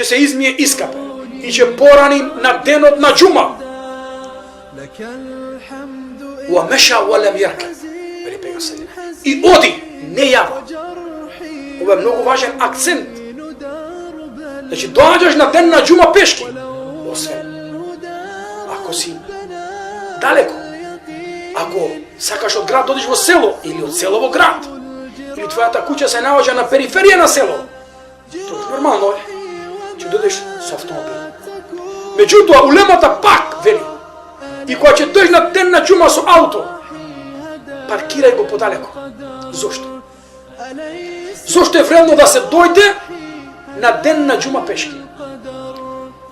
se izmije iskape i će poranim na denot na džuma. Wa meša wa lam yarkab. I odi, ne java. Ovo je mnogo važan akcent. Znači, dođeš na den na džuma peški. Osve. Ako si daleko, ako sakaš od grad, dođeš u selo, ili od selo u grad, ili tvoja ta kuća se nalazi na periferije na selo, to je normalno, će dođeš s automobilom. Međutim, ulemata pak veli, i koja će doći na den na džuma su auto, parkiraj go podaleko. Zašto? Zašto je vredno da se dojde na den na džuma peški?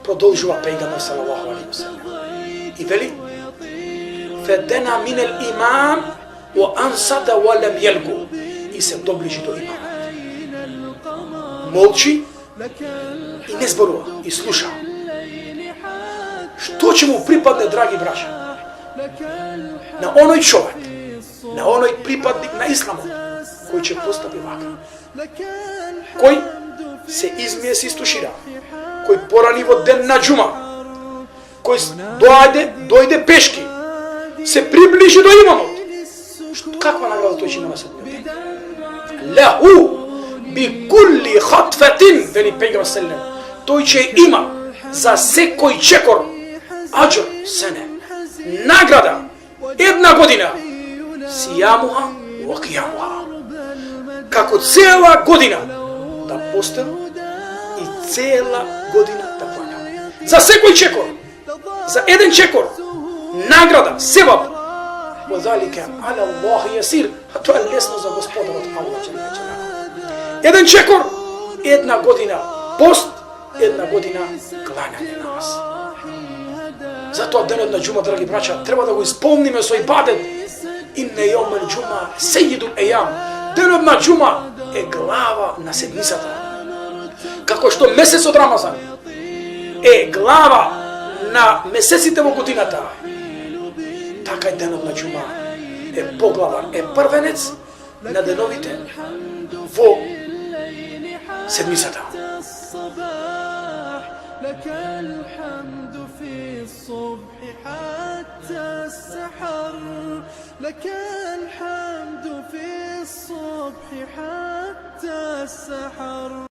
Продолжува пейгамбер салаллаху алейхи ва саллям. И вели: "Федена мин ал-имам ва ансата ва лам ялгу." И се доближи до имама. Молчи и не зборува, и слуша. Што ќе му припадне, драги браќа? На оној човек, на оној припадник на исламот, кој ќе постапи вака. Кој се измие се истушира, кој порани во ден на дžuma, кој дојде пешки, се приближи до имамот. Каква награда тој ќе има на судниот ден? Лаху би кулли хатфатин, вели пейгамбер селем, тој ќе има за секој чекор аџр сене, награда една година, сијамуха ва қијамуха, како цела година да постел и цела година да клanja. За секој чекор, за еден чекор, награда, севап. وذلك على الله يسير, а тоа е лесно за Господарот Аллах џелел џелалуху. Еден чекор, една година пост, една година клањање намаз. Затоа денот на џума, драги браќа, треба да го исполниме со ибадет. Инне јаумел џума сејидул ејам. Денот на џума е глава на седмицата. Како што месецот Рамазан е глава на месеците во годината, така и денот на џума е поглавар, е првенец на деновите во седмицата. لك الحمد في الصبح حتى السحر لك الحمد في الصبح حتى السحر